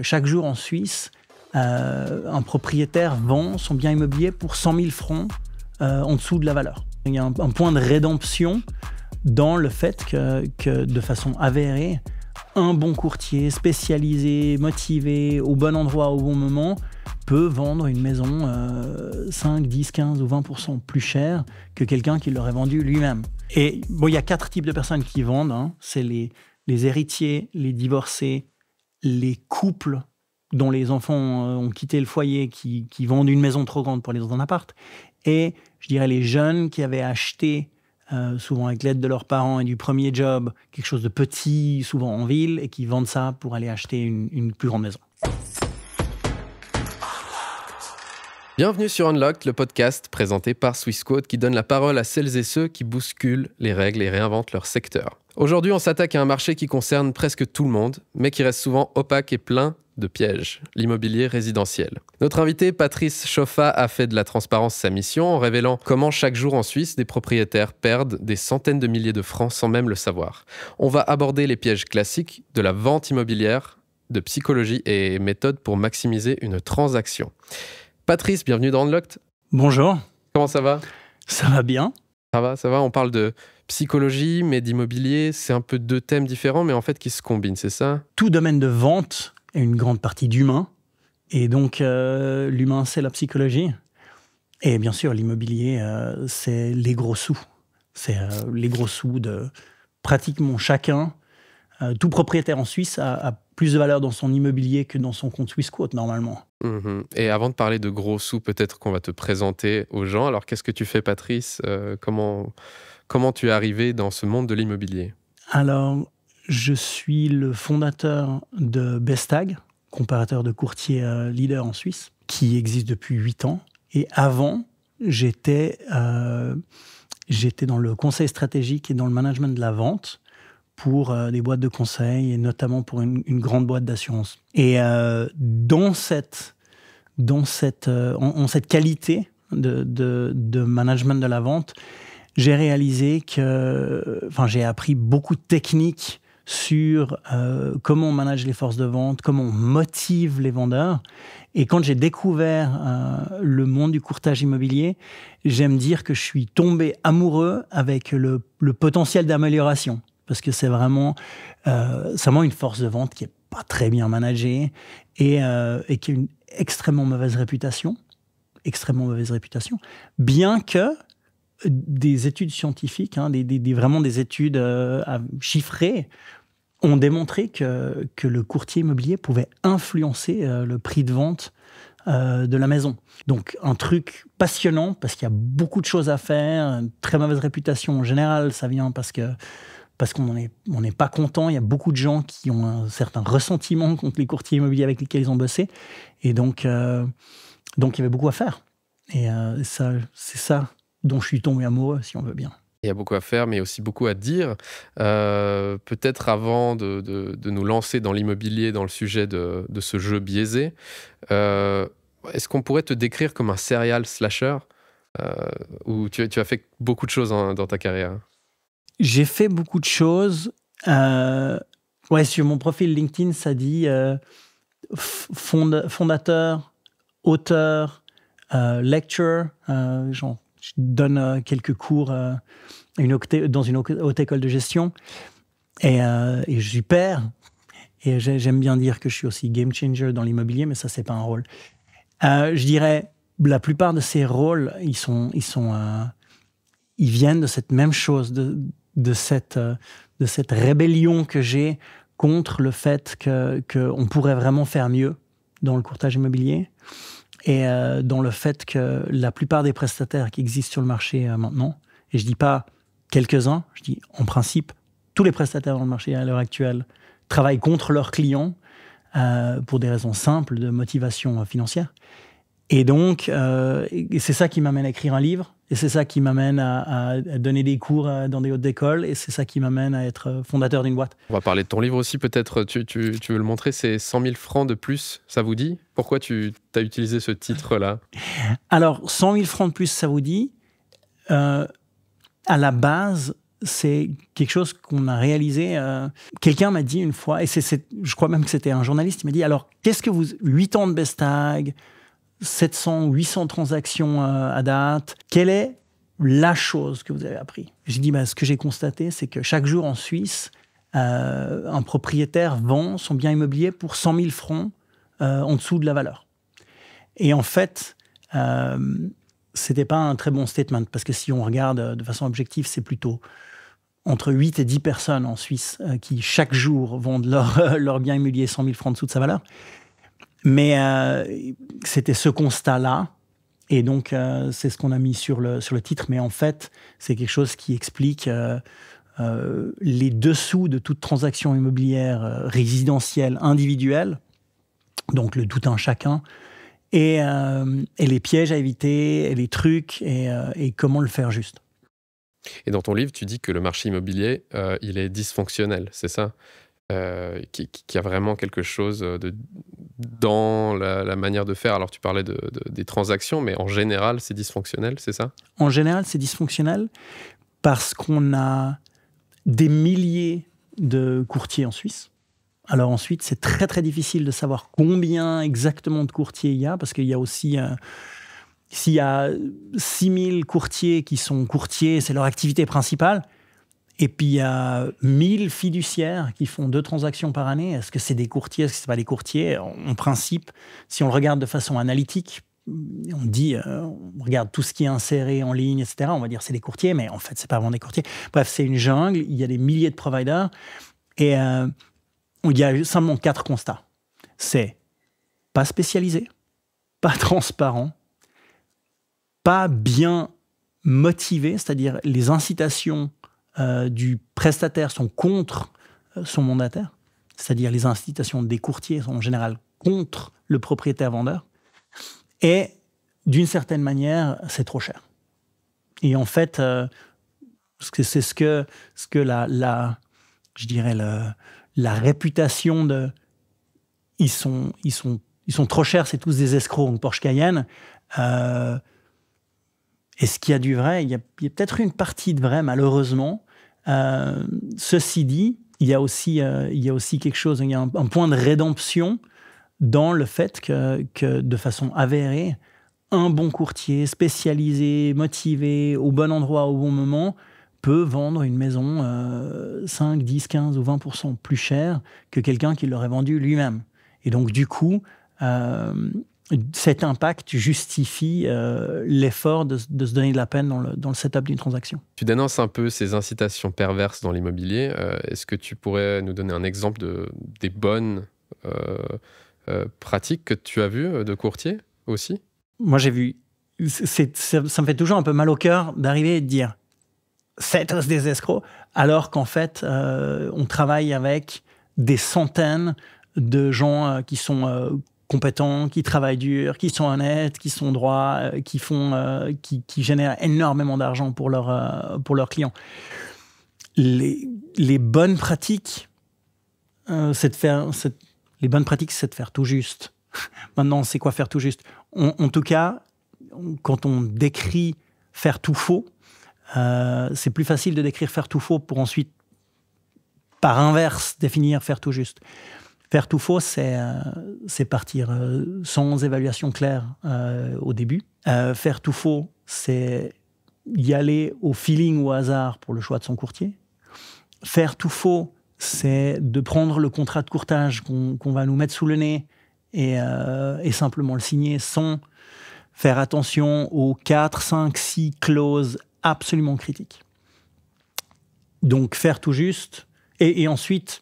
Chaque jour en Suisse, un propriétaire vend son bien immobilier pour 100 000 francs en dessous de la valeur. Il y a un point de rédemption dans le fait que de façon avérée, un bon courtier spécialisé, motivé, au bon endroit, au bon moment, peut vendre une maison 5, 10, 15 ou 20% plus cher que quelqu'un qui l'aurait vendu lui-même. Et bon, il y a 4 types de personnes qui vendent. C'est les héritiers, les divorcés, les couples dont les enfants ont quitté le foyer, qui vendent une maison trop grande pour aller dans un appart, et je dirais les jeunes qui avaient acheté, souvent avec l'aide de leurs parents et du premier job, quelque chose de petit, souvent en ville, et qui vendent ça pour aller acheter une plus grande maison. Bienvenue sur Unlocked, le podcast présenté par Swissquote qui donne la parole à celles et ceux qui bousculent les règles et réinventent leur secteur. Aujourd'hui, on s'attaque à un marché qui concerne presque tout le monde, mais qui reste souvent opaque et plein de pièges, l'immobilier résidentiel. Notre invité, Patrice Chauffat, a fait de la transparence sa mission en révélant comment chaque jour en Suisse, des propriétaires perdent des centaines de milliers de francs sans même le savoir. On va aborder les pièges classiques de la vente immobilière, de psychologie et méthodes pour maximiser une transaction. Patrice, bienvenue dans Unlocked. Bonjour. Comment ça va ? Ça va bien. Ça va. On parle de psychologie, mais d'immobilier. C'est un peu deux thèmes différents, mais en fait qui se combinent, c'est ça ? Tout domaine de vente est une grande partie d'humain. Et donc, l'humain, c'est la psychologie. Et bien sûr, l'immobilier, c'est les gros sous. C'est les gros sous de pratiquement chacun. Tout propriétaire en Suisse a plus de valeur dans son immobilier que dans son compte Swissquote, normalement. Et avant de parler de gros sous, peut-être qu'on va te présenter aux gens. Alors, qu'est-ce que tu fais, Patrice ? Comment tu es arrivé dans ce monde de l'immobilier ? Alors, je suis le fondateur de Bestag, comparateur de courtiers leader en Suisse, qui existe depuis 8 ans. Et avant, j'étais dans le conseil stratégique et dans le management de la vente pour des boîtes de conseil et notamment pour une grande boîte d'assurance. Et en cette qualité de management de la vente, j'ai réalisé j'ai appris beaucoup de techniques sur comment on manage les forces de vente, comment on motive les vendeurs. Et quand j'ai découvert le monde du courtage immobilier, j'aime dire que je suis tombé amoureux avec le potentiel d'amélioration. Parce que c'est vraiment une force de vente qui n'est pas très bien managée et qui a une extrêmement mauvaise réputation. Bien que des études scientifiques, vraiment des études chiffrées, ont démontré que le courtier immobilier pouvait influencer le prix de vente de la maison. Donc, un truc passionnant parce qu'il y a beaucoup de choses à faire, une très mauvaise réputation en général, ça vient parce qu'on n'est pas content. Il y a beaucoup de gens qui ont un certain ressentiment contre les courtiers immobiliers avec lesquels ils ont bossé. Et donc il y avait beaucoup à faire. Et c'est ça dont je suis tombé amoureux, si on veut bien. Il y a beaucoup à faire, mais aussi beaucoup à dire. Peut-être avant de nous lancer dans l'immobilier, dans le sujet de ce jeu biaisé, est-ce qu'on pourrait te décrire comme un serial slasher où tu as fait beaucoup de choses dans ta carrière ? J'ai fait beaucoup de choses. Sur mon profil LinkedIn, ça dit fondateur, auteur, lecturer. Je donne quelques cours dans une haute école de gestion. Et je suis père. Et j'aime bien dire que je suis aussi game changer dans l'immobilier, mais ça, c'est pas un rôle. Je dirais, la plupart de ces rôles, ils viennent de cette même chose, de cette rébellion que j'ai contre le fait qu'on pourrait vraiment faire mieux dans le courtage immobilier et dans le fait que la plupart des prestataires qui existent sur le marché maintenant, et je dis pas quelques-uns, je dis en principe tous les prestataires dans le marché à l'heure actuelle travaillent contre leurs clients pour des raisons simples de motivation financière. Et donc, c'est ça qui m'amène à écrire un livre, et c'est ça qui m'amène à donner des cours dans des hautes écoles, et c'est ça qui m'amène à être fondateur d'une boîte. On va parler de ton livre aussi, peut-être. Tu veux le montrer, c'est 100 000 francs de plus, ça vous dit ? Pourquoi tu as utilisé ce titre-là ? Alors, 100 000 francs de plus, ça vous dit ? À la base, c'est quelque chose qu'on a réalisé. Quelqu'un m'a dit une fois, et je crois même que c'était un journaliste, il m'a dit, alors, 8 ans de Bestag, 700 ou 800 transactions à date, quelle est la chose que vous avez appris? J'ai dit, ce que j'ai constaté, c'est que chaque jour en Suisse, un propriétaire vend son bien immobilier pour 100 000 francs en dessous de la valeur. Et en fait, c'était pas un très bon statement, parce que si on regarde de façon objective, c'est plutôt entre 8 et 10 personnes en Suisse qui, chaque jour, vendent leur bien immobilier 100 000 francs en dessous de sa valeur. Mais c'était ce constat-là, et donc c'est ce qu'on a mis sur le titre. Mais en fait, c'est quelque chose qui explique les dessous de toute transaction immobilière résidentielle individuelle, donc le tout un chacun, et les pièges à éviter, et les trucs, et comment le faire juste. Et dans ton livre, tu dis que le marché immobilier, il est dysfonctionnel, c'est ça? Qu'il y a vraiment quelque chose dans la manière de faire. Alors, tu parlais des transactions, mais en général, c'est dysfonctionnel, c'est ça? En général, c'est dysfonctionnel parce qu'on a des milliers de courtiers en Suisse. Alors ensuite, c'est très, très difficile de savoir combien exactement de courtiers il y a, parce qu'il y a aussi... s'il y a 6000 courtiers qui sont courtiers, c'est leur activité principale, et puis il y a 1000 fiduciaires qui font 2 transactions par année. Est-ce que c'est des courtiers, est-ce que c'est pas des courtiers? En principe, si on le regarde de façon analytique, on dit, on regarde tout ce qui est inséré en ligne, etc. On va dire c'est des courtiers, mais en fait, c'est pas vraiment des courtiers. Bref, c'est une jungle, il y a des milliers de providers, et il y a simplement 4 constats. C'est pas spécialisé, pas transparent, pas bien motivé, c'est-à-dire les incitations du prestataire sont contre son mandataire, c'est-à-dire les incitations des courtiers sont en général contre le propriétaire-vendeur, et d'une certaine manière, c'est trop cher. Et en fait, c'est ce que je dirais la réputation de ils sont trop chers, c'est tous des escrocs en Porsche Cayenne. Est-ce qu'il y a du vrai? Il y a peut-être une partie de vrai, malheureusement. Ceci dit, il y a aussi quelque chose, il y a un point de rédemption dans le fait que de façon avérée, un bon courtier spécialisé, motivé, au bon endroit, au bon moment, peut vendre une maison 5, 10, 15 ou 20% plus cher que quelqu'un qui l'aurait vendu lui-même. Et donc, du coup, cet impact justifie l'effort de se donner de la peine dans le setup d'une transaction. Tu dénonces un peu ces incitations perverses dans l'immobilier. Est-ce que tu pourrais nous donner un exemple des bonnes pratiques que tu as vues de courtier aussi? Moi, j'ai vu... ça me fait toujours un peu mal au cœur d'arriver et de dire c'est tous des escrocs, alors qu'en fait, on travaille avec des centaines de gens qui sont compétents, qui travaillent dur, qui sont honnêtes, qui sont droits, qui génèrent énormément d'argent pour leurs clients. Les bonnes pratiques, c'est de faire tout juste. Maintenant, c'est quoi faire tout juste? En tout cas, quand on décrit faire tout faux, c'est plus facile de décrire faire tout faux pour ensuite, par inverse, définir faire tout juste. Faire tout faux, c'est partir sans évaluation claire au début. Faire tout faux, c'est y aller au feeling ou au hasard pour le choix de son courtier. Faire tout faux, c'est de prendre le contrat de courtage qu'on va nous mettre sous le nez et simplement le signer sans faire attention aux 4, 5, 6 clauses absolument critiques. Donc, faire tout juste. Et ensuite,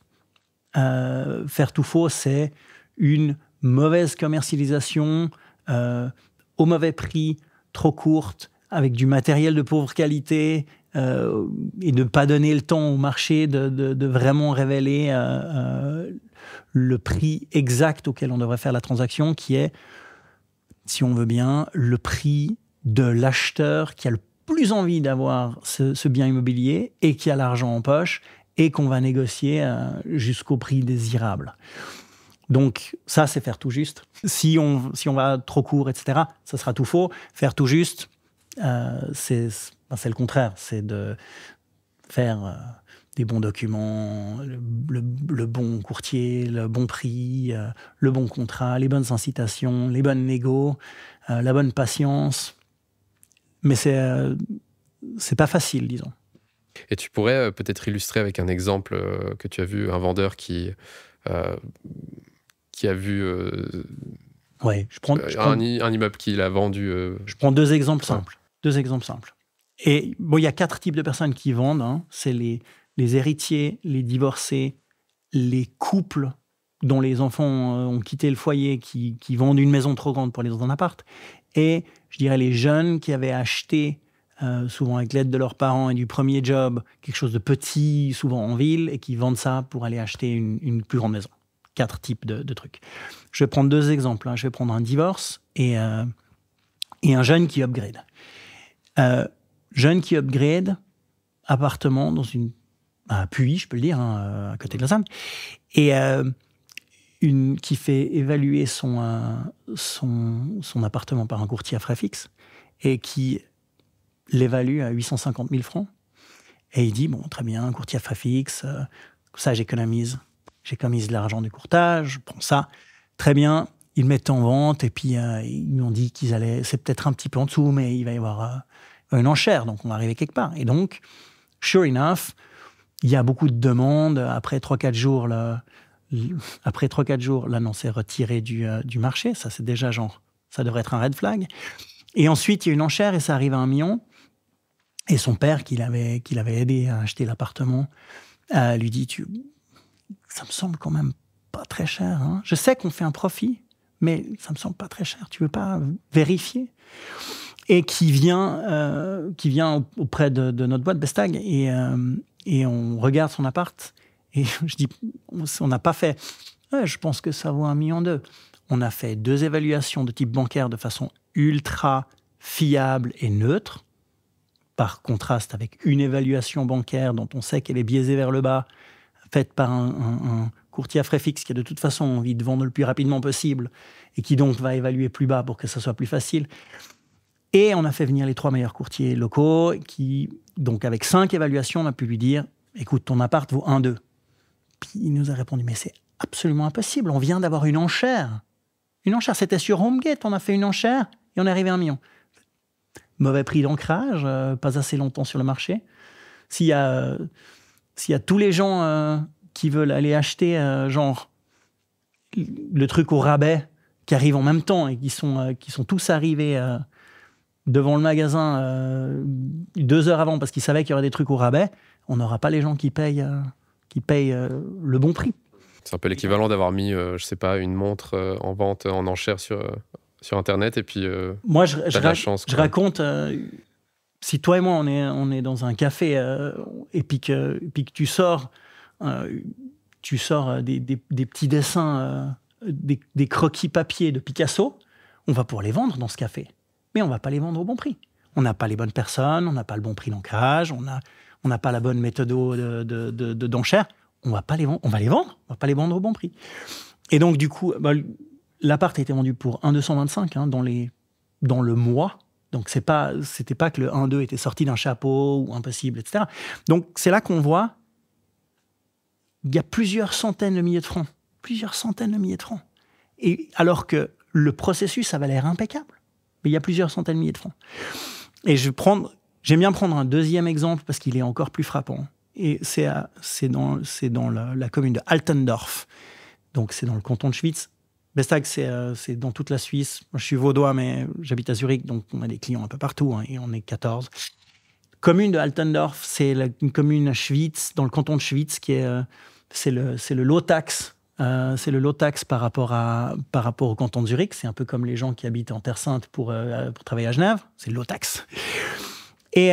faire tout faux, c'est une mauvaise commercialisation au mauvais prix, trop courte, avec du matériel de pauvre qualité, et de ne pas donner le temps au marché de vraiment révéler le prix exact auquel on devrait faire la transaction, qui est, si on veut bien, le prix de l'acheteur qui a le plus envie d'avoir ce bien immobilier et qui a l'argent en poche et qu'on va négocier jusqu'au prix désirable. Donc ça, c'est faire tout juste. Si on va trop court, etc., ça sera tout faux. Faire tout juste, c'est le contraire. C'est faire des bons documents, le bon courtier, le bon prix, le bon contrat, les bonnes incitations, les bonnes négos, la bonne patience. Mais c'est pas facile, disons. Et tu pourrais peut-être illustrer avec un exemple que tu as vu, un vendeur qui a vu un immeuble qu'il a vendu. Je prends deux exemples simples. Et bon, il y a 4 types de personnes qui vendent. Hein. C'est les héritiers, les divorcés, les couples dont les enfants ont quitté le foyer, qui vendent une maison trop grande pour aller dans un appart. Et je dirais les jeunes qui avaient acheté, souvent avec l'aide de leurs parents et du premier job, quelque chose de petit, souvent en ville, et qui vendent ça pour aller acheter une plus grande maison. 4 types de trucs. Je vais prendre 2 exemples. Hein. Je vais prendre un divorce et un jeune qui upgrade. Jeune qui upgrade, appartement dans un puits, je peux le dire, hein, à côté de Lausanne, et qui fait évaluer son appartement par un courtier à frais fixes et qui l'évalue à 850 000 francs. Et il dit, bon, très bien, un courtier à frais fixes, ça j'économise de l'argent du courtage, je prends ça, très bien. Ils le mettent en vente et puis ils m'ont dit c'est peut-être un petit peu en dessous, mais il va y avoir une enchère, donc on va arriver quelque part. Et donc, sure enough, il y a beaucoup de demandes. Après 3-4 jours, l'annonce est retirée du marché. Ça, c'est déjà ça devrait être un red flag. Et ensuite, il y a une enchère et ça arrive à 1 million. Et son père, qui l'avait aidé à acheter l'appartement, lui dit, ça me semble quand même pas très cher. Hein. Je sais qu'on fait un profit, mais ça me semble pas très cher. Tu veux pas vérifier? Et qui vient auprès de notre boîte Bestag et on regarde son appart et je dis, on n'a pas fait, je pense que ça vaut 1,2 million. On a fait 2 évaluations de type bancaire de façon ultra fiable et neutre, par contraste avec une évaluation bancaire dont on sait qu'elle est biaisée vers le bas, faite par un courtier à frais fixes qui a de toute façon envie de vendre le plus rapidement possible et qui donc va évaluer plus bas pour que ça soit plus facile. Et on a fait venir les 3 meilleurs courtiers locaux qui, donc avec 5 évaluations, on a pu lui dire, écoute, ton appart vaut 1,2. Puis il nous a répondu, mais c'est absolument impossible, on vient d'avoir une enchère. Une enchère, c'était sur HomeGate, on a fait une enchère et on est arrivé à 1 million. Mauvais prix d'ancrage, pas assez longtemps sur le marché. S'il y a tous les gens qui veulent aller acheter le truc au rabais qui arrive en même temps et qui sont tous arrivés devant le magasin 2 heures avant parce qu'ils savaient qu'il y aurait des trucs au rabais, on n'aura pas les gens qui payent le bon prix. C'est un peu l'équivalent d'avoir mis, je sais pas, une montre en vente, en enchère sur Internet et puis moi, la chance. Je raconte, si toi et moi, on est dans un café et puis que tu sors des petits dessins, des croquis papier de Picasso, on va pouvoir les vendre dans ce café. Mais on ne va pas les vendre au bon prix. On n'a pas les bonnes personnes, on n'a pas le bon prix d'ancrage, on n'a pas la bonne méthode d'enchère. On va pas les vendre, on va pas les vendre au bon prix. Et donc, du coup, l'appart a été vendu pour 1,225 dans le mois. Donc, c'était pas que le 1,2 était sorti d'un chapeau ou impossible, etc. Donc, c'est là qu'on voit il y a plusieurs centaines de milliers de francs. Et alors que le processus avait l'air impeccable. Mais il y a plusieurs centaines de milliers de francs. Et j'aime bien prendre un deuxième exemple parce qu'il est encore plus frappant. Et c'est dans la commune de Altendorf. Donc, c'est dans le canton de Schwyz. Bestag, c'est dans toute la Suisse. Moi, je suis vaudois, mais j'habite à Zurich, donc on a des clients un peu partout, hein, et on est 14. Commune de Altendorf, c'est une commune à Schwyz, dans le canton de Schwyz, c'est le low tax. C'est le low tax par rapport au canton de Zurich. C'est un peu comme les gens qui habitent en Terre Sainte pour travailler à Genève. C'est le low tax. Et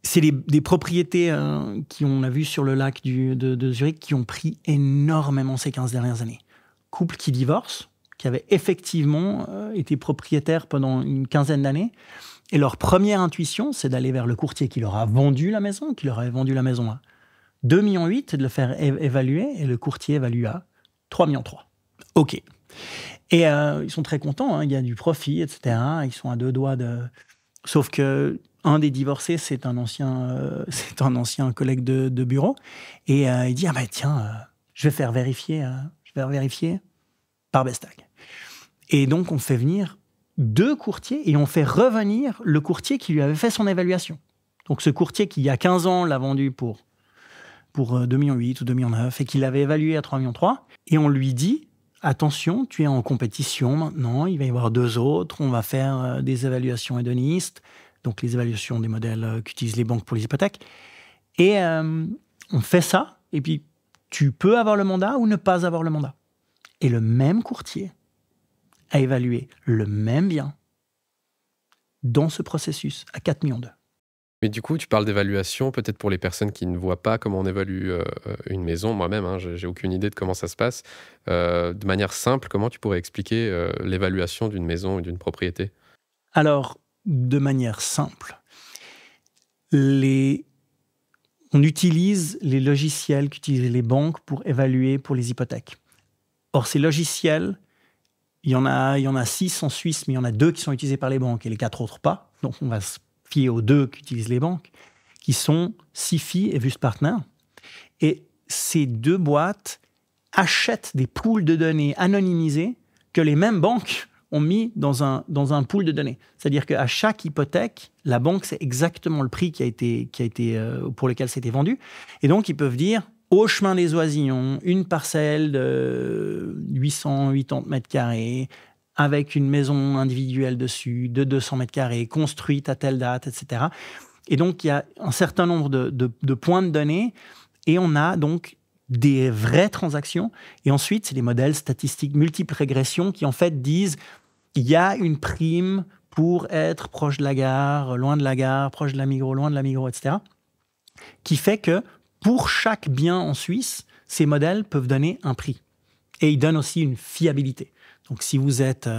c'est des propriétés qu'on a vues sur le lac de Zurich qui ont pris énormément ces 15 dernières années. Couple qui divorce, qui avait effectivement été propriétaire pendant une quinzaine d'années. Et leur première intuition, c'est d'aller vers le courtier qui leur a vendu la maison, qui leur avait vendu la maison à 2,8 millions, et de le faire évaluer. Et le courtier évalue à 3,3 millions. OK. Et ils sont très contents, hein, il y a du profit, etc. Ils sont à 2 doigts de... Sauf que un des divorcés, c'est un ancien collègue de bureau. Et il dit, tiens, je vais faire vérifier par Bestag. Et donc, on fait venir 2 courtiers et on fait revenir le courtier qui lui avait fait son évaluation. Donc, ce courtier qui, il y a 15 ans, l'a vendu pour 2,8 millions ou 2,9 millions et qui l'avait évalué à 3,3 millions. Et on lui dit, attention, tu es en compétition maintenant, il va y avoir 2 autres, on va faire des évaluations hédonistes, donc les évaluations des modèles qu'utilisent les banques pour les hypothèques. Et on fait ça, et puis tu peux avoir le mandat ou ne pas avoir le mandat. Et le même courtier a évalué le même bien dans ce processus à 4,2 millions. Mais du coup, tu parles d'évaluation, peut-être pour les personnes qui ne voient pas comment on évalue une maison. Moi-même, j'ai aucune idée de comment ça se passe. De manière simple, comment tu pourrais expliquer l'évaluation d'une maison ou d'une propriété? Alors, de manière simple, on utilise les logiciels qu'utilisent les banques pour évaluer pour les hypothèques. Or, ces logiciels, il y en a 6 en Suisse, mais il y en a 2 qui sont utilisés par les banques et les 4 autres pas. Donc, on va se fier aux 2 qu'utilisent les banques, qui sont Sifi et Wüstpartner. Et ces 2 boîtes achètent des pools de données anonymisés que les mêmes banques ont mis dans un pool de données. C'est-à-dire qu'à chaque hypothèque, la banque sait exactement le prix pour lequel c'était vendu. Et donc, ils peuvent dire, au chemin des Oisillons, une parcelle de 880 mètres carrés, avec une maison individuelle dessus, de 200 mètres carrés, construite à telle date, etc. Et donc, il y a un certain nombre de points de données, et on a donc des vraies transactions. Et ensuite, c'est des modèles statistiques multiples régression qui, en fait, disent il y a une prime pour être proche de la gare, loin de la gare, proche de la Migros, loin de la Migros, etc. Qui fait que pour chaque bien en Suisse, ces modèles peuvent donner un prix. Et ils donnent aussi une fiabilité. Donc, si vous êtes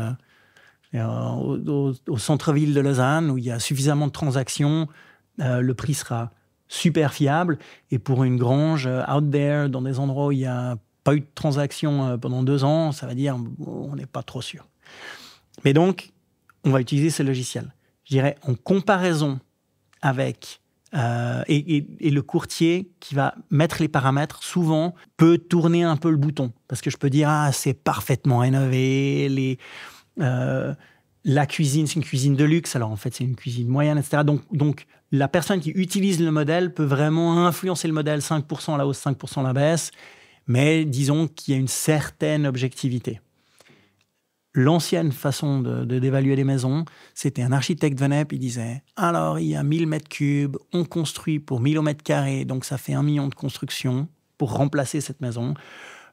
au centre-ville de Lausanne, où il y a suffisamment de transactions, le prix sera super fiable. Et pour une grange out there, dans des endroits où il n'y a pas eu de transactions pendant 2 ans, ça va dire on n'est pas trop sûr. Mais donc, on va utiliser ce logiciel. Je dirais, en comparaison avec... et le courtier qui va mettre les paramètres, souvent, peut tourner un peu le bouton. Parce que je peux dire, c'est parfaitement rénové, la cuisine, c'est une cuisine de luxe, alors en fait, c'est une cuisine moyenne, etc. Donc, la personne qui utilise le modèle peut vraiment influencer le modèle 5% à la hausse, 5% à la baisse, mais disons qu'il y a une certaine objectivité. L'ancienne façon d'évaluer les maisons, c'était un architecte venait et il disait « Alors, il y a 1000 mètres cubes, on construit pour 1000 mètres carrés, donc ça fait 1 million de construction pour remplacer cette maison.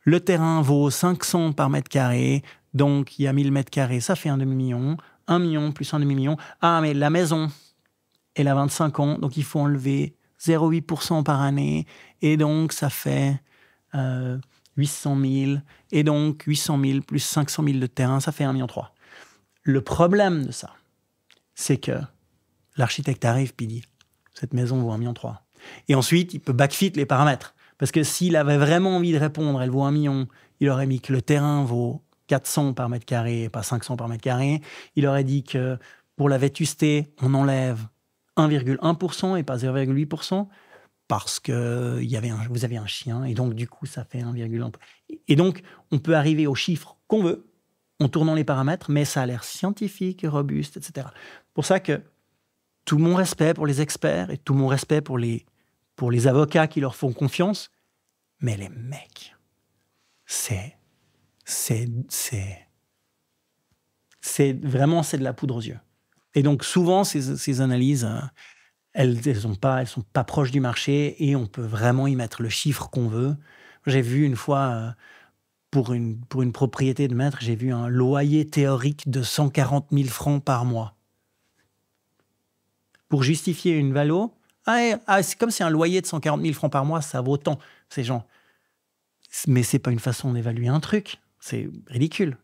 Le terrain vaut 500 par mètre carré, donc il y a 1000 mètres carrés, ça fait un demi-million. 1 million plus un demi-million. Ah, mais la maison, elle a 25 ans, donc il faut enlever 0,8% par année, et donc ça fait... 800 000, et donc 800 000 plus 500 000 de terrain, ça fait 1,3 million. Le problème de ça, c'est que l'architecte arrive et dit « Cette maison vaut 1,3 million. » Et ensuite, il peut backfit les paramètres. Parce que s'il avait vraiment envie de répondre « Elle vaut 1 million », il aurait mis que le terrain vaut 400 par mètre carré et pas 500 par mètre carré. Il aurait dit que pour la vétusté, on enlève 1,1% et pas 0,8%. Parce que vous avez un chien, et donc du coup, ça fait 1,1. Et donc, on peut arriver aux chiffres qu'on veut, en tournant les paramètres, mais ça a l'air scientifique, robuste, etc. Pour ça que tout mon respect pour les experts, et tout mon respect pour les avocats qui leur font confiance, mais les mecs, c'est vraiment, c'est de la poudre aux yeux. Et donc, souvent, ces analyses... elles sont pas proches du marché et on peut vraiment y mettre le chiffre qu'on veut. J'ai vu une fois, pour une propriété de maître, j'ai vu un loyer théorique de 140 000 francs par mois. Pour justifier une valo, c'est comme si un loyer de 140 000 francs par mois, ça vaut tant. Ces gens. Mais c'est pas une façon d'évaluer un truc. C'est ridicule.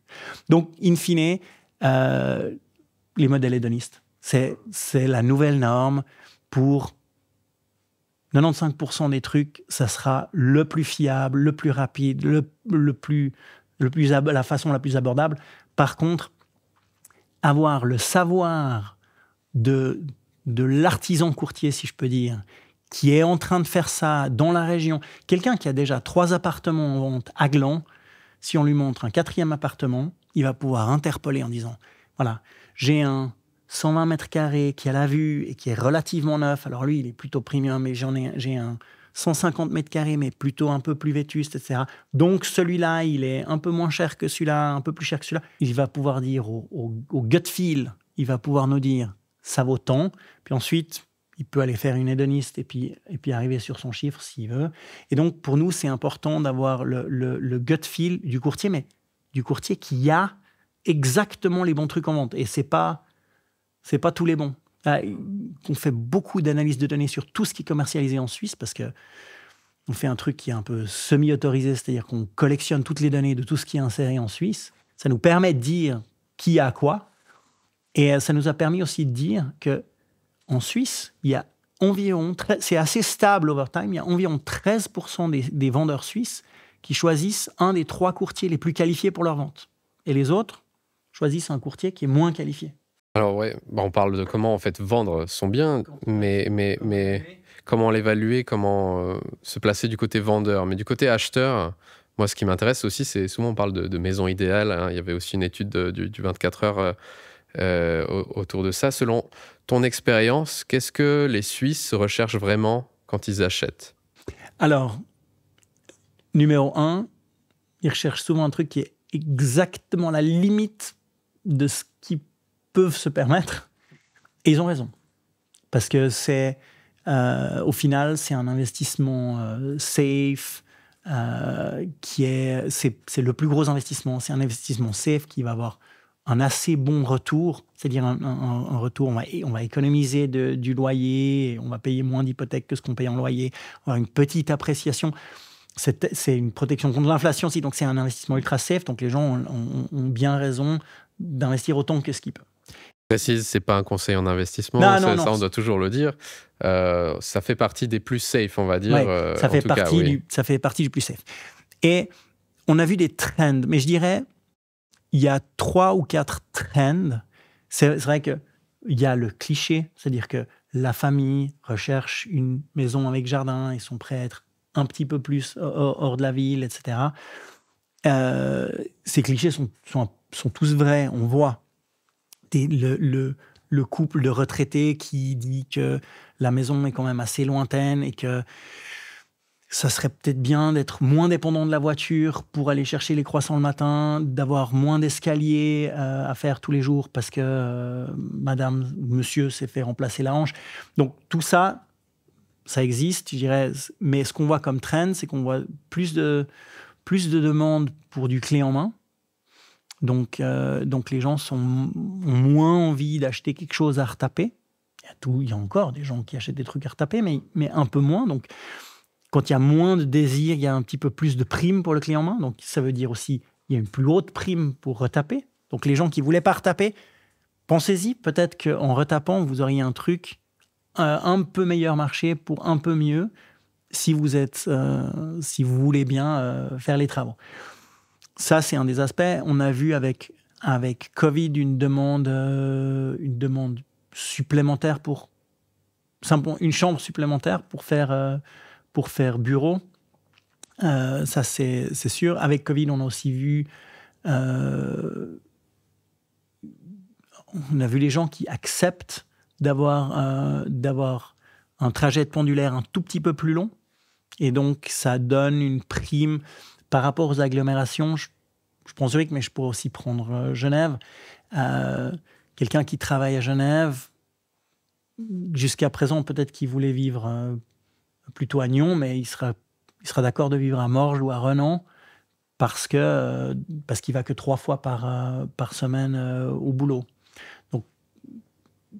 Donc, in fine, les modèles hédonistes, c'est la nouvelle norme. Pour 95% des trucs, ça sera le plus fiable, le plus rapide, la façon la plus abordable. Par contre, avoir le savoir de de l'artisan courtier, si je peux dire, qui est en train de faire ça dans la région, quelqu'un qui a déjà 3 appartements en vente à Gland, si on lui montre un 4e appartement, il va pouvoir interpeller en disant « Voilà, j'ai un 120 mètres carrés qui a la vue et qui est relativement neuf. Alors lui, il est plutôt premium, mais j'ai un 150 mètres carrés, mais plutôt un peu plus vétuste, etc. Donc celui-là, il est un peu moins cher que celui-là, un peu plus cher que celui-là. » Il va pouvoir dire au gut feel, il va pouvoir nous dire « Ça vaut tant. » Puis ensuite, il peut aller faire une hédoniste et puis arriver sur son chiffre s'il veut. Et donc, pour nous, c'est important d'avoir le gut feel du courtier, mais du courtier qui a exactement les bons trucs en vente. Et c'est pas tous les bons. On fait beaucoup d'analyses de données sur tout ce qui est commercialisé en Suisse parce que on fait un truc qui est un peu semi-autorisé, c'est-à-dire qu'on collectionne toutes les données de tout ce qui est inséré en Suisse. Ça nous permet de dire qui a quoi. Et ça nous a permis aussi de dire que en Suisse, il y a environ, c'est assez stable over time, il y a environ 13% des vendeurs suisses qui choisissent un des 3 courtiers les plus qualifiés pour leur vente. Et les autres choisissent un courtier qui est moins qualifié. Alors ouais, on parle de comment en fait vendre son bien, mais comment l'évaluer, comment se placer du côté vendeur. Mais du côté acheteur, moi ce qui m'intéresse aussi, c'est souvent on parle de maison idéale. Hein. Il y avait aussi une étude du 24 heures autour de ça. Selon ton expérience, qu'est-ce que les Suisses recherchent vraiment quand ils achètent? Alors, numéro 1, ils recherchent souvent un truc qui est exactement la limite de ce qu'ils peuvent se permettre. Et ils ont raison. Parce que au final, c'est un investissement safe, c'est le plus gros investissement. C'est un investissement safe qui va avoir un assez bon retour, c'est-à-dire un retour, on va économiser du loyer, on va payer moins d'hypothèques que ce qu'on paye en loyer, on va avoir une petite appréciation. C'est une protection contre l'inflation aussi, donc c'est un investissement ultra safe, donc les gens ont bien raison d'investir autant que ce qu'ils peuvent. Précise, c'est pas un conseil en investissement, non. On doit toujours le dire. Ça fait partie des plus safe, on va dire. Ouais, ça fait partie du plus safe. Et on a vu des trends, mais je dirais, il y a 3 ou 4 trends. C'est vrai qu'il y a le cliché, c'est-à-dire que la famille recherche une maison avec jardin, ils sont prêts à être un petit peu plus hors de la ville, etc. Ces clichés sont tous vrais, on voit. Le couple de retraités qui dit que la maison est quand même assez lointaine et que ça serait peut-être bien d'être moins dépendant de la voiture pour aller chercher les croissants le matin, d'avoir moins d'escaliers à faire tous les jours parce que madame, monsieur s'est fait remplacer la hanche. Donc tout ça, ça existe, je dirais. Mais ce qu'on voit comme trend, c'est qu'on voit plus de demandes pour du clé en main. Donc les gens ont moins envie d'acheter quelque chose à retaper. Il y a encore des gens qui achètent des trucs à retaper, mais un peu moins. Donc, quand il y a moins de désir, il y a un petit peu plus de primes pour le clé en main. Donc, ça veut dire aussi il y a une plus haute prime pour retaper. Donc, les gens qui ne voulaient pas retaper, pensez-y. Peut-être qu'en retapant, vous auriez un truc un peu meilleur marché pour un peu mieux si vous voulez bien faire les travaux. Ça, c'est un des aspects. On a vu avec Covid une demande supplémentaire une chambre supplémentaire pour faire bureau. Ça, c'est sûr. Avec Covid, on a aussi vu on a vu les gens qui acceptent d'avoir un trajet pendulaire un tout petit peu plus long. Et donc, ça donne une prime par rapport aux agglomérations. Je prends Zurich, mais je pourrais aussi prendre Genève. Quelqu'un qui travaille à Genève, jusqu'à présent, peut-être qu'il voulait vivre plutôt à Nyon, mais il sera d'accord de vivre à Morges ou à Renan parce qu'il va que 3 fois par semaine au boulot. Donc,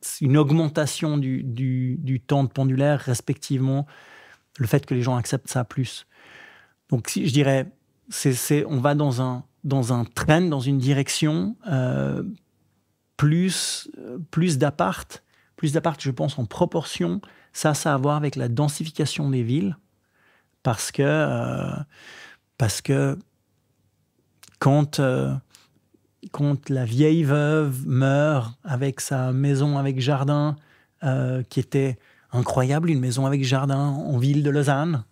c'est une augmentation du temps de pendulaire, respectivement, le fait que les gens acceptent ça plus. Donc, je dirais, on va dans un trend, dans une direction, plus d'appart, je pense, en proportion. Ça a à voir avec la densification des villes, parce que quand la vieille veuve meurt avec sa maison avec jardin qui était incroyable, une maison avec jardin en ville de Lausanne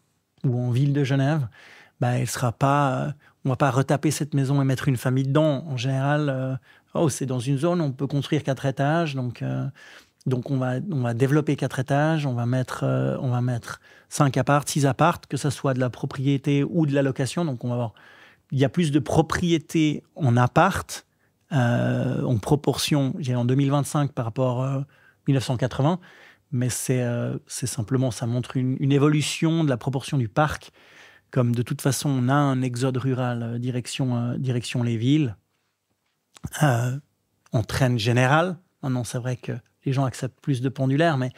ou en ville de Genève, elle sera pas... on va pas retaper cette maison et mettre une famille dedans. En général, c'est dans une zone, on peut construire 4 étages, donc on va développer 4 étages, on va mettre 5 apparts, 6 apparts, que ce soit de la propriété ou de la location. Donc il y a plus de propriété en appart, en proportion, j'ai en 2025 par rapport à 1980, mais c'est simplement, ça montre une évolution de la proportion du parc. Comme de toute façon, on a un exode rural direction les villes, en traîne générale. Maintenant, c'est vrai que les gens acceptent plus de pendulaires, mais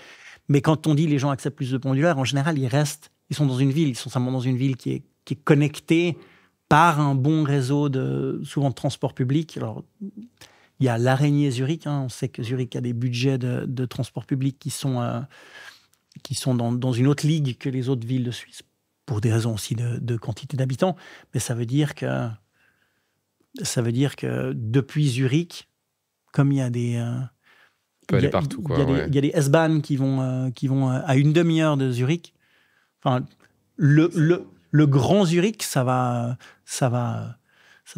quand on dit les gens acceptent plus de pendulaires, en général, ils sont dans une ville, ils sont simplement dans une ville qui est connectée par un bon réseau souvent de transport public. Alors, il y a l'araignée Zurich, on sait que Zurich a des budgets de transport public qui sont dans une autre ligue que les autres villes de Suisse, pour des raisons aussi de quantité d'habitants, mais ça veut dire que depuis Zurich, comme il y a des... peut aller partout, quoi. Il y a des S-Bahn qui vont à une demi-heure de Zurich. Enfin, le grand Zurich, ça va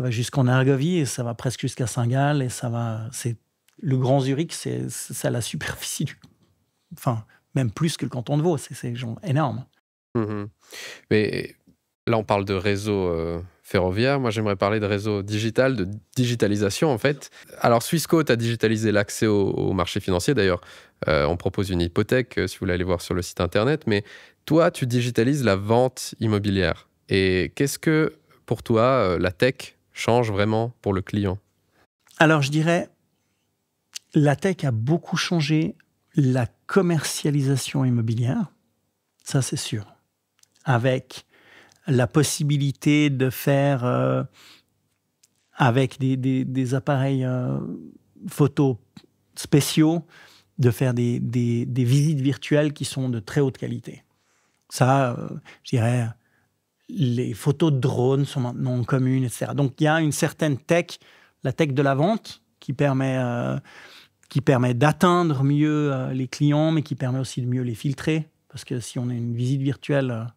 jusqu'en Argovie et ça va presque jusqu'à Saint-Gall et le grand Zurich, c'est à la superficie enfin, même plus que le canton de Vaud. C'est énorme. Mmh. Mais là, on parle de réseau ferroviaire. Moi, j'aimerais parler de réseau digital, de digitalisation, en fait. Alors, Swissquote a digitalisé l'accès au marché financier. D'ailleurs, on propose une hypothèque, si vous voulez aller voir sur le site Internet. Mais toi, tu digitalises la vente immobilière. Et qu'est-ce que, pour toi, la tech change vraiment pour le client? Alors, je dirais, la tech a beaucoup changé la commercialisation immobilière. Ça, c'est sûr. Avec la possibilité de faire, avec des appareils photo spéciaux, de faire des visites virtuelles qui sont de très haute qualité. Ça, je dirais, les photos de drones sont maintenant communes, etc. Donc, il y a une certaine tech, la tech de la vente, qui permet d'atteindre mieux les clients, mais qui permet aussi de mieux les filtrer. Parce que si on a une visite virtuelle,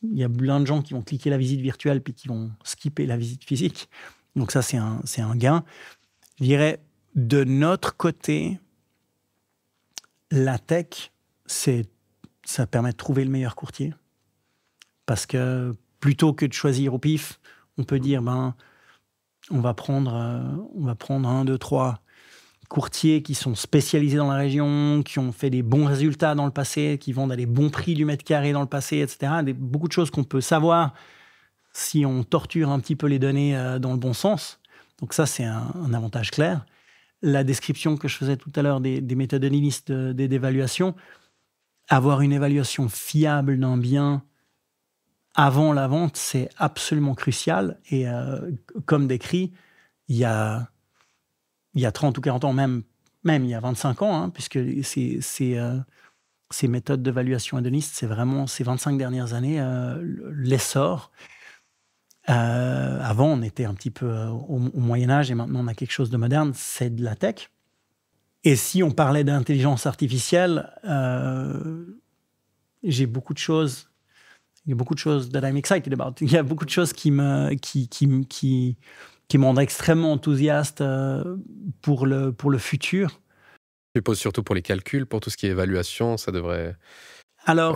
il y a plein de gens qui vont cliquer la visite virtuelle puis qui vont skipper la visite physique. Donc ça, c'est un gain. Je dirais, de notre côté, la tech, ça permet de trouver le meilleur courtier. Parce que plutôt que de choisir au pif, on peut dire, on va prendre 1, 2, 3 courtiers qui sont spécialisés dans la région, qui ont fait des bons résultats dans le passé, qui vendent à des bons prix du mètre carré dans le passé, etc. Beaucoup de choses qu'on peut savoir si on torture un petit peu les données dans le bon sens. Donc ça, c'est un avantage clair. La description que je faisais tout à l'heure des méthodologistes d'évaluation, avoir une évaluation fiable d'un bien avant la vente, c'est absolument crucial. Et comme décrit, il y a 30 ou 40 ans, même il y a 25 ans, puisque ces méthodes d'évaluation hédoniste, c'est vraiment ces 25 dernières années l'essor. Avant, on était un petit peu au Moyen-Âge et maintenant, on a quelque chose de moderne, c'est de la tech. Et si on parlait d'intelligence artificielle, j'ai beaucoup de choses... Il y a beaucoup de choses that I'm excited about. Il y a beaucoup de choses qui me rendent extrêmement enthousiaste pour le futur. Je suppose surtout pour les calculs, pour tout ce qui est évaluation, ça devrait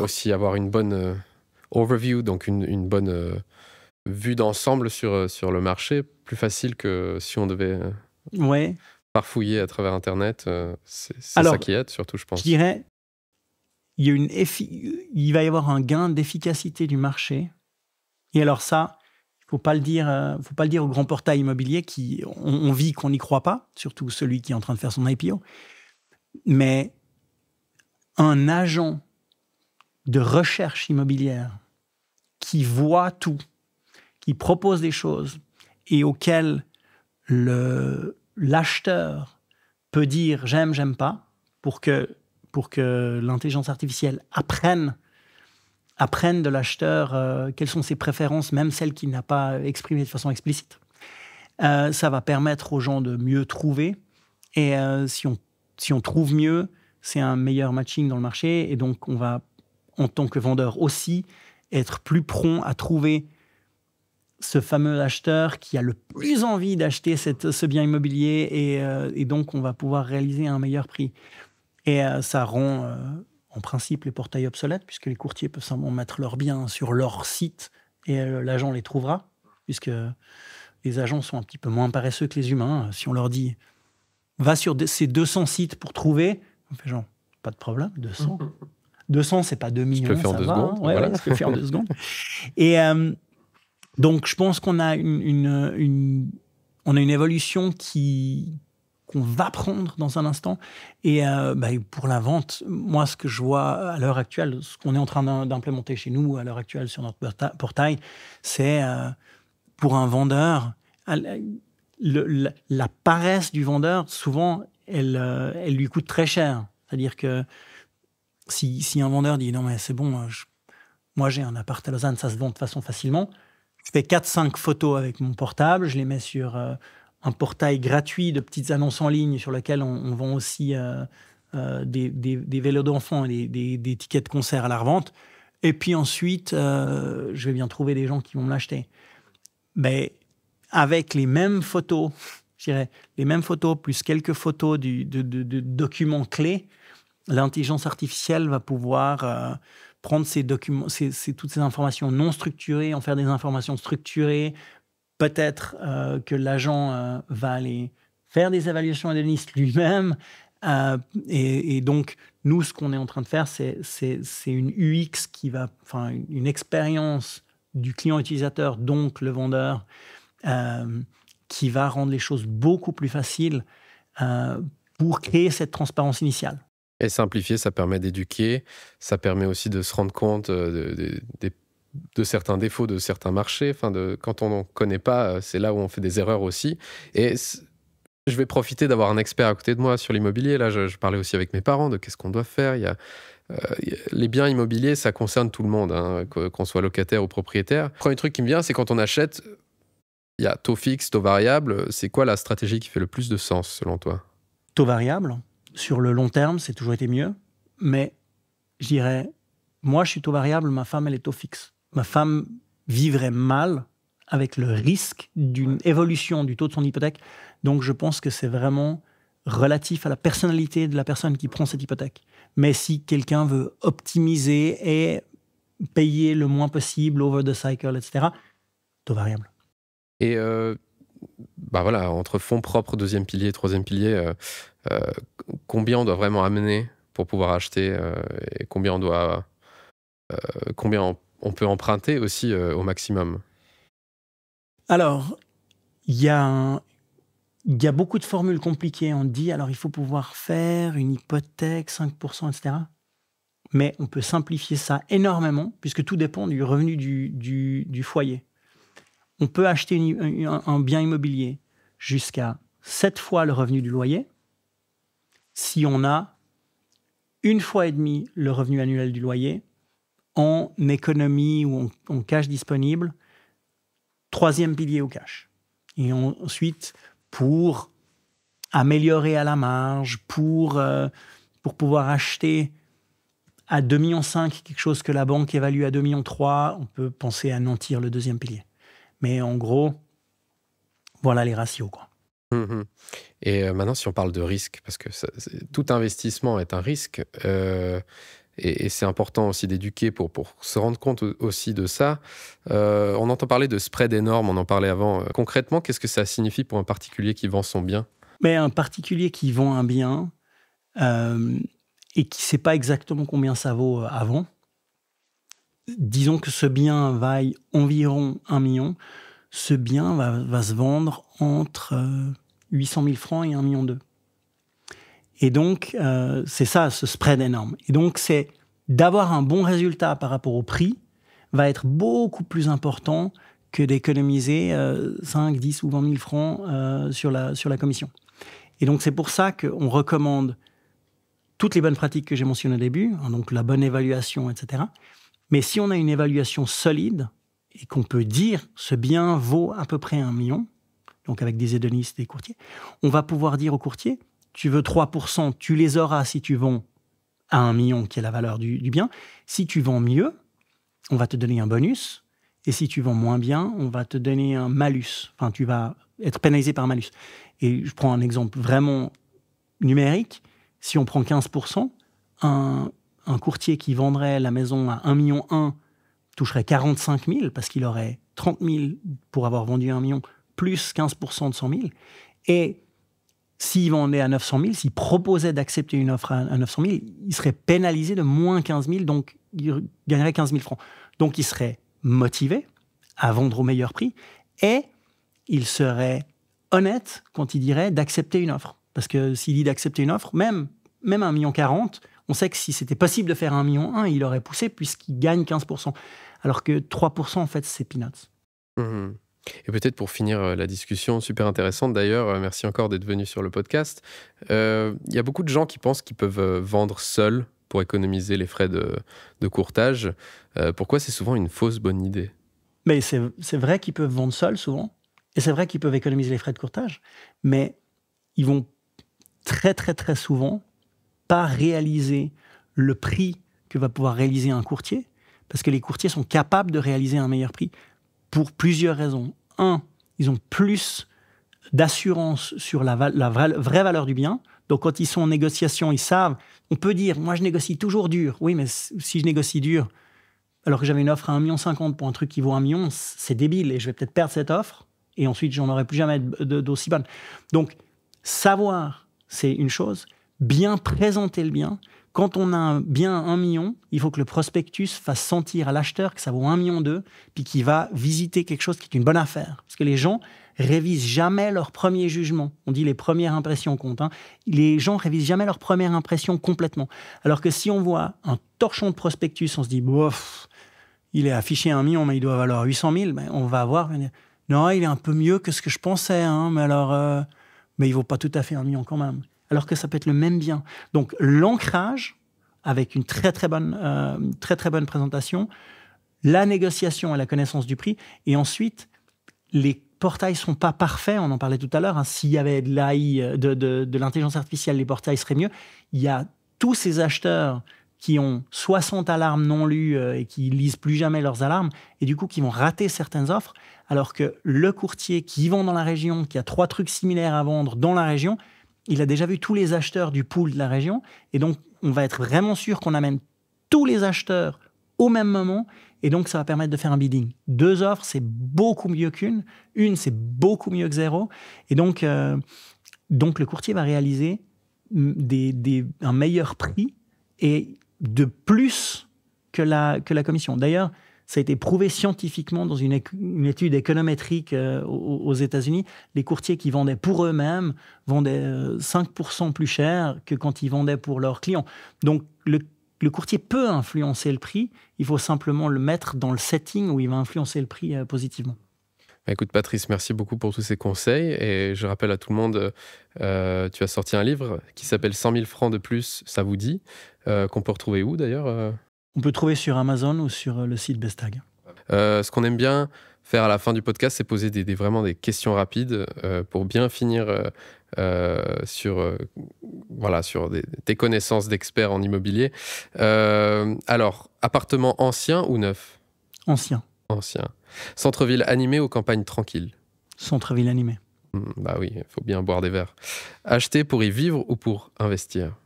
aussi avoir une bonne overview, donc une bonne vue d'ensemble sur le marché, plus facile que si on devait farfouiller à travers Internet. C'est ça qui aide, surtout, je pense. Je dirais, il va y avoir un gain d'efficacité du marché. Et alors ça, il ne faut pas le dire au grand portail immobilier qui on vit qu'on n'y croit pas, surtout celui qui est en train de faire son IPO. Mais un agent de recherche immobilière qui voit tout, qui propose des choses et auquel l'acheteur peut dire j'aime, j'aime pas, pour que l'intelligence artificielle apprenne de l'acheteur quelles sont ses préférences, même celles qu'il n'a pas exprimées de façon explicite. Ça va permettre aux gens de mieux trouver. Et si on trouve mieux, c'est un meilleur matching dans le marché. Et donc, on va, en tant que vendeur aussi, être plus prompt à trouver ce fameux acheteur qui a le plus envie d'acheter ce bien immobilier et donc on va pouvoir réaliser un meilleur prix. Et ça rend en principe les portails obsolètes puisque les courtiers peuvent simplement mettre leurs biens sur leur site et l'agent les trouvera puisque les agents sont un petit peu moins paresseux que les humains. Si on leur dit « va sur ces 200 sites pour trouver », on fait genre « pas de problème, 200 ». 200, c'est pas 2 millions, je peux faire ça en 2 va. secondes. Ouais, Voilà. je peux faire en 2 secondes. Et donc, je pense qu'on a une évolution qu'on va prendre dans un instant. Et pour la vente, moi, ce que je vois à l'heure actuelle, ce qu'on est en train d'implémenter chez nous à l'heure actuelle sur notre portail, c'est pour un vendeur, la paresse du vendeur, souvent, elle lui coûte très cher. C'est-à-dire que si un vendeur dit « non, mais c'est bon, moi j'ai un appart à Lausanne, ça se vend de façon facilement », je fais 4-5 photos avec mon portable, je les mets sur un portail gratuit de petites annonces en ligne sur lequel on vend aussi des vélos d'enfants et des tickets de concert à la revente. Et puis ensuite, je vais bien trouver des gens qui vont me l'acheter. Mais avec les mêmes photos, je dirais, les mêmes photos plus quelques photos de documents clés, l'intelligence artificielle va pouvoir prendre ces documents, toutes ces informations non structurées, en faire des informations structurées. Peut-être que l'agent va aller faire des évaluations hédónistes lui-même. Et donc, nous, ce qu'on est en train de faire, c'est une UX une expérience du client utilisateur, donc le vendeur, qui va rendre les choses beaucoup plus faciles pour créer cette transparence initiale. Et simplifier, ça permet d'éduquer, ça permet aussi de se rendre compte de certains défauts de certains marchés. Quand on n'en connaît pas, c'est là où on fait des erreurs aussi. Et je vais profiter d'avoir un expert à côté de moi sur l'immobilier. Là, je parlais aussi avec mes parents de qu'est-ce qu'on doit faire. Les biens immobiliers, ça concerne tout le monde, hein, qu'on soit locataire ou propriétaire. Le premier truc qui me vient, c'est quand on achète, il y a taux fixe, taux variable. C'est quoi la stratégie qui fait le plus de sens, selon toi? Taux variable, sur le long terme, c'est toujours été mieux. Mais je dirais, moi, je suis taux variable, ma femme, elle est taux fixe. Ma femme vivrait mal avec le risque d'une évolution du taux de son hypothèque. Donc, je pense que c'est vraiment relatif à la personnalité de la personne qui prend cette hypothèque. Mais si quelqu'un veut optimiser et payer le moins possible over the cycle, etc., taux variable. Et entre fonds propres, deuxième pilier, troisième pilier, combien on doit vraiment amener pour pouvoir acheter et combien on peut emprunter aussi au maximum? Alors, il y a beaucoup de formules compliquées. On dit, alors il faut pouvoir faire une hypothèque, 5%, etc. Mais on peut simplifier ça énormément, puisque tout dépend du revenu du foyer. On peut acheter un bien immobilier jusqu'à 7 fois le revenu du loyer si on a 1,5 fois le revenu annuel du loyer en économie ou en cash disponible, 3e pilier au cash. Et ensuite, pour améliorer à la marge, pour pouvoir acheter à 2,5 millions quelque chose que la banque évalue à 2,3 millions, on peut penser à nantir le 2e pilier. Mais en gros, voilà les ratios, quoi. Et maintenant, si on parle de risque, parce que tout investissement est un risque, et c'est important aussi d'éduquer pour se rendre compte aussi de ça. On entend parler de spread énorme, on en parlait avant. Concrètement, qu'est-ce que ça signifie pour un particulier qui vend son bien? Mais un particulier qui vend un bien et qui ne sait pas exactement combien ça vaut avant, disons que ce bien vaille environ 1 million, ce bien va se vendre entre 800 000 francs et 1,2 million. Et donc, c'est ça, ce spread énorme. Et donc, c'est d'avoir un bon résultat par rapport au prix va être beaucoup plus important que d'économiser 5, 10 ou 20 000 francs sur la commission. Et donc, c'est pour ça qu'on recommande toutes les bonnes pratiques que j'ai mentionnées au début, hein, donc la bonne évaluation, etc. Mais si on a une évaluation solide et qu'on peut dire ce bien vaut à peu près 1 million, donc avec des hédonistes, des courtiers, on va pouvoir dire au courtier, tu veux 3%, tu les auras si tu vends à 1 million, qui est la valeur du bien. Si tu vends mieux, on va te donner un bonus. Et si tu vends moins bien, on va te donner un malus. Enfin, tu vas être pénalisé par un malus. Et je prends un exemple vraiment numérique. Si on prend 15%, un courtier qui vendrait la maison à 1,1 million toucherait 45 000 parce qu'il aurait 30 000 pour avoir vendu 1 million, plus 15% de 100 000. Et s'il vendait à 900 000, s'il proposait d'accepter une offre à 900 000, il serait pénalisé de moins 15 000, donc il gagnerait 15 000 francs. Donc il serait motivé à vendre au meilleur prix et il serait honnête quand il dirait d'accepter une offre. Parce que s'il dit d'accepter une offre, même 1,40 million, on sait que si c'était possible de faire 1,1 million, il aurait poussé puisqu'il gagne 15%. Alors que 3%, en fait, c'est peanuts. Mmh. Et peut-être pour finir la discussion, super intéressante d'ailleurs, merci encore d'être venu sur le podcast. Il y a beaucoup de gens qui pensent qu'ils peuvent vendre seuls pour économiser les frais de courtage. Pourquoi c'est souvent une fausse bonne idée? Mais c'est vrai qu'ils peuvent vendre seuls souvent, et c'est vrai qu'ils peuvent économiser les frais de courtage, mais ils vont très très très souvent pas réaliser le prix que va pouvoir réaliser un courtier, parce que les courtiers sont capables de réaliser un meilleur prix pour plusieurs raisons. Un, ils ont plus d'assurance sur la vraie valeur du bien. Donc, quand ils sont en négociation, ils savent, on peut dire, moi, je négocie toujours dur. Oui, mais si je négocie dur, alors que j'avais une offre à 1,50 million pour un truc qui vaut 1 million, c'est débile et je vais peut-être perdre cette offre et ensuite, j'en aurai plus jamais d'aussi bonne. Donc, savoir, c'est une chose. Bien présenter le bien. Quand on a un bien à 1 million, il faut que le prospectus fasse sentir à l'acheteur que ça vaut 1,2 million, puis qu'il va visiter quelque chose qui est une bonne affaire. Parce que les gens révisent jamais leur premier jugement. On dit les premières impressions comptent. Les gens révisent jamais leur première impression complètement. Alors que si on voit un torchon de prospectus, on se dit, bof, il est affiché à 1 million, mais il doit valoir 800 000, ben, on va voir, non, il est un peu mieux que ce que je pensais, mais alors, mais il vaut pas tout à fait 1 million quand même. Alors que ça peut être le même bien. Donc, l'ancrage, avec une très, très bonne présentation, la négociation et la connaissance du prix, et ensuite, les portails ne sont pas parfaits, on en parlait tout à l'heure, s'il y avait de l'AI, de l'intelligence artificielle, les portails seraient mieux. Il y a tous ces acheteurs qui ont 60 alarmes non lues et qui lisent plus jamais leurs alarmes, et du coup, qui vont rater certaines offres, alors que le courtier qui vend dans la région, qui a 3 trucs similaires à vendre dans la région, il a déjà vu tous les acheteurs du pool de la région. Et donc, on va être vraiment sûr qu'on amène tous les acheteurs au même moment. Et donc, ça va permettre de faire un bidding. 2 offres, c'est beaucoup mieux qu'une. Une, c'est beaucoup mieux que 0. Et donc le courtier va réaliser un meilleur prix et de plus que la commission. D'ailleurs, ça a été prouvé scientifiquement dans une étude économétrique aux États-Unis. Les courtiers qui vendaient pour eux-mêmes vendaient 5% plus cher que quand ils vendaient pour leurs clients. Donc, le courtier peut influencer le prix. Il faut simplement le mettre dans le setting où il va influencer le prix positivement. Écoute, Patrice, merci beaucoup pour tous ces conseils. Et je rappelle à tout le monde, tu as sorti un livre qui s'appelle 100 000 francs de plus, ça vous dit, qu'on peut retrouver où d'ailleurs On peut trouver sur Amazon ou sur le site Bestag. Ce qu'on aime bien faire à la fin du podcast, c'est poser vraiment des questions rapides pour bien finir sur tes connaissances d'experts en immobilier. Alors, appartement ancien ou neuf? Ancien. Ancien. Centre-ville animé ou campagne tranquille? Centre-ville animé. Bah oui, il faut bien boire des verres. Acheter pour y vivre ou pour investir?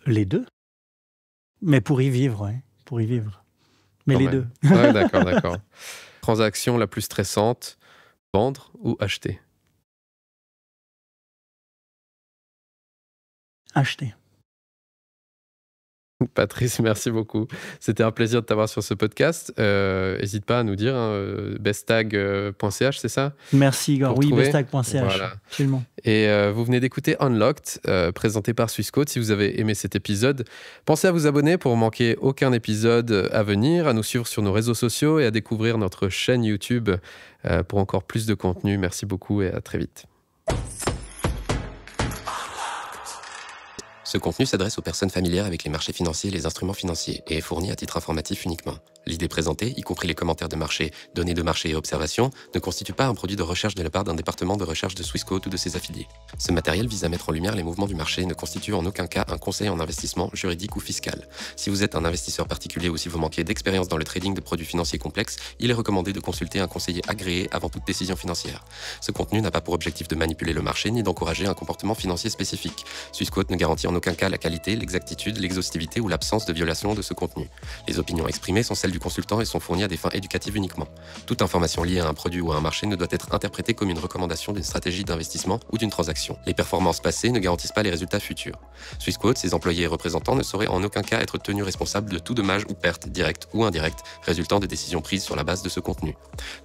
Les deux. Mais pour y vivre, oui. Pour y vivre. Mais les deux. Ouais, d'accord. Transaction la plus stressante, vendre ou acheter? Acheter. Patrice, merci beaucoup. C'était un plaisir de t'avoir sur ce podcast. N'hésite pas à nous dire, bestag.ch, c'est ça? Merci, Igor. Oui, bestag.ch. Voilà. Absolument. Et vous venez d'écouter Unlocked, présenté par Swissquote. Si vous avez aimé cet épisode, pensez à vous abonner pour manquer aucun épisode à venir, à nous suivre sur nos réseaux sociaux et à découvrir notre chaîne YouTube pour encore plus de contenu. Merci beaucoup et à très vite. Ce contenu s'adresse aux personnes familières avec les marchés financiers et les instruments financiers et est fourni à titre informatif uniquement. L'idée présentée, y compris les commentaires de marché, données de marché et observations, ne constitue pas un produit de recherche de la part d'un département de recherche de Swissquote ou de ses affiliés. Ce matériel vise à mettre en lumière les mouvements du marché et ne constitue en aucun cas un conseil en investissement juridique ou fiscal. Si vous êtes un investisseur particulier ou si vous manquez d'expérience dans le trading de produits financiers complexes, il est recommandé de consulter un conseiller agréé avant toute décision financière. Ce contenu n'a pas pour objectif de manipuler le marché ni d'encourager un comportement financier spécifique. Swissquote ne garantit en aucun cas la qualité, l'exactitude, l'exhaustivité ou l'absence de violation de ce contenu. Les opinions exprimées sont celles du consultant et sont fournies à des fins éducatives uniquement. Toute information liée à un produit ou à un marché ne doit être interprétée comme une recommandation d'une stratégie d'investissement ou d'une transaction. Les performances passées ne garantissent pas les résultats futurs. Swissquote, ses employés et représentants ne sauraient en aucun cas être tenus responsables de tout dommage ou perte, directe ou indirecte, résultant des décisions prises sur la base de ce contenu.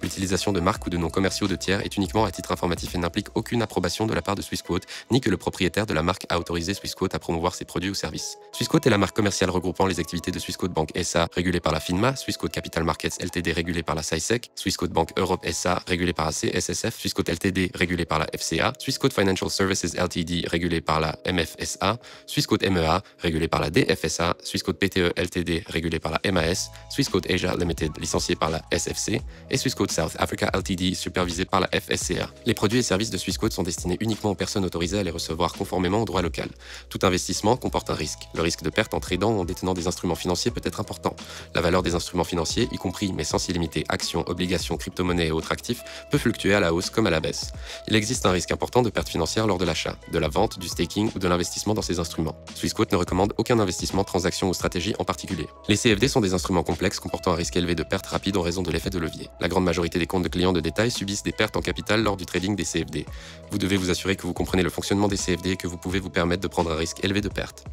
L'utilisation de marques ou de noms commerciaux de tiers est uniquement à titre informatif et n'implique aucune approbation de la part de Swissquote, ni que le propriétaire de la marque a autorisé Swissquote à promouvoir ses produits ou services. Swissquote est la marque commerciale regroupant les activités de Swissquote Bank SA, régulée par la FINMA, Swissquote Capital Markets Ltd, régulée par la SISEC, Swissquote Bank Europe SA, régulée par la CSSF, Swissquote Ltd, régulée par la FCA, Swissquote Financial Services Ltd, régulée par la MFSA, Swissquote MEA, régulée par la DFSA, Swissquote PTE Ltd, régulée par la MAS, Swissquote Asia Limited, licenciée par la SFC, et Swissquote South Africa Ltd, supervisée par la FSCA. Les produits et services de Swissquote sont destinés uniquement aux personnes autorisées à les recevoir conformément au droit local. Tout investissement comporte un risque. Le risque de perte en tradant ou en détenant des instruments financiers peut être important. La valeur des instruments financiers, y compris mais sans s'y limiter actions, obligations, crypto-monnaies et autres actifs, peut fluctuer à la hausse comme à la baisse. Il existe un risque important de perte financière lors de l'achat, de la vente, du staking ou de l'investissement dans ces instruments. Swissquote ne recommande aucun investissement, transaction ou stratégie en particulier. Les CFD sont des instruments complexes comportant un risque élevé de perte rapide en raison de l'effet de levier. La grande majorité des comptes de clients de détail subissent des pertes en capital lors du trading des CFD. Vous devez vous assurer que vous comprenez le fonctionnement des CFD et que vous pouvez vous permettre de prendre un risque élevé de perte.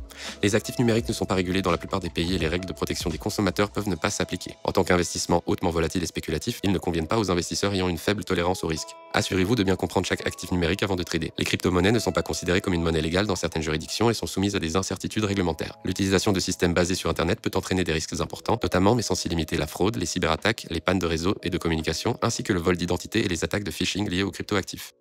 Les actifs numériques ne sont pas régulés dans la plupart des pays et les règles de protection des consommateurs peuvent ne pas s'appliquer. En tant qu'investissement hautement volatile et spéculatif, ils ne conviennent pas aux investisseurs ayant une faible tolérance au risque. Assurez-vous de bien comprendre chaque actif numérique avant de trader. Les crypto-monnaies ne sont pas considérées comme une monnaie légale dans certaines juridictions et sont soumises à des incertitudes réglementaires. L'utilisation de systèmes basés sur Internet peut entraîner des risques importants, notamment mais sans s'y limiter la fraude, les cyberattaques, les pannes de réseau et de communication, ainsi que le vol d'identité et les attaques de phishing liées aux cryptoactifs.